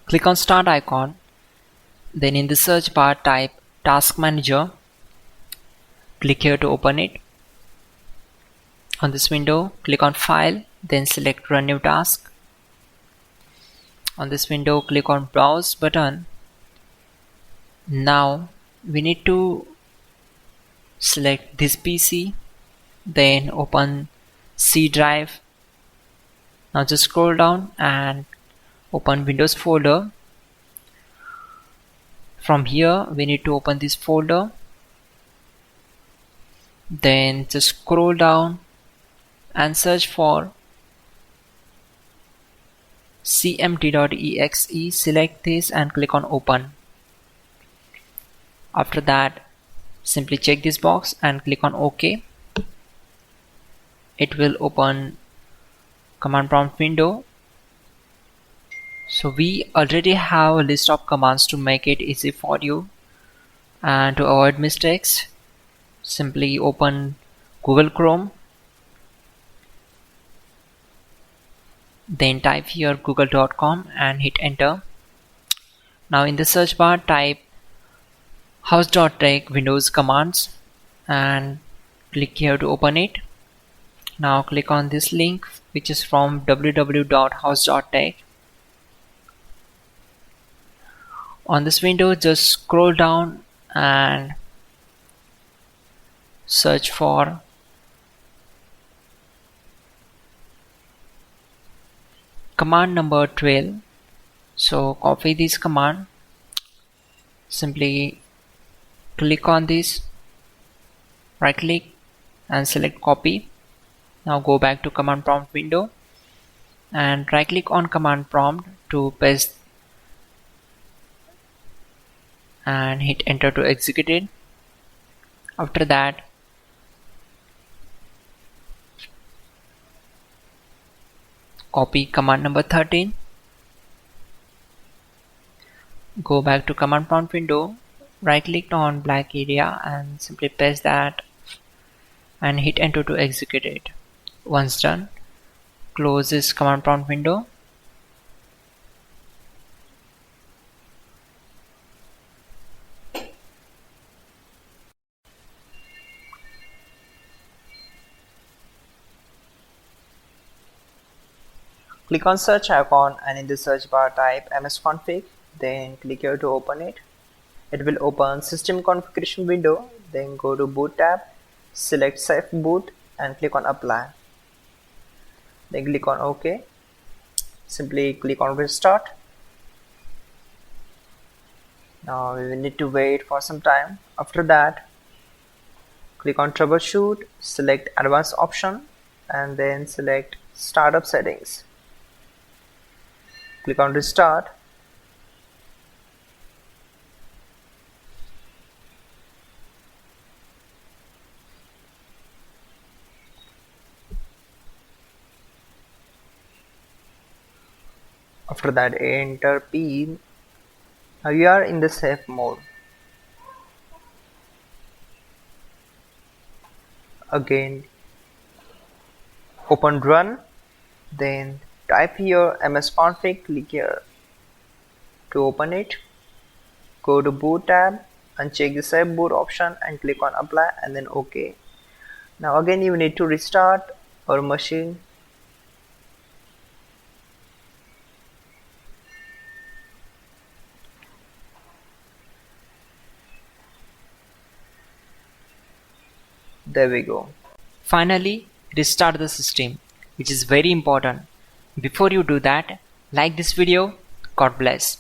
Click on Start icon, then in the search bar type Task Manager. Click here to open it. On this window, click on File, then select Run New Task. On this window, click on Browse button. Now we need to select this PC, then open C drive. Now just scroll down and open Windows folder. From here we need to open this folder, then just scroll down and search for cmd.exe. Select this and click on open. After that, simply check this box and click on OK. It will open command prompt window. So we already have a list of commands to make it easy for you, and to avoid mistakes, simply open Google Chrome, then type here google.com and hit enter. Now in the search bar type hows.tech Windows commands and click here to open it. Now click on this link, which is from www.hows.tech. On this window, just scroll down and search for command number 12. So copy this command, simply click on this, right click and select copy. Now go back to command prompt window and right click on command prompt to paste and hit enter to execute it. After that, copy command number 13, go back to command prompt window, right click on black area and simply paste that and hit enter to execute it. Once done, close this command prompt window. Click on search icon and in the search bar type msconfig, then click here to open it. It will open system configuration window, then go to boot tab, select safe boot and click on apply. Then click on OK. Simply click on restart. Now we will need to wait for some time. After that, click on troubleshoot, select advanced option and then select startup settings. Click on restart. After that, enter PIN. Now you are in the safe mode. Again, open run, then type here msconfig, click here to open it. Go to boot tab and check the safe boot option and click on apply and then OK. Now again you need to restart our machine. There we go. Finally, restart the system, which is very important. Before you do that, like this video. God bless.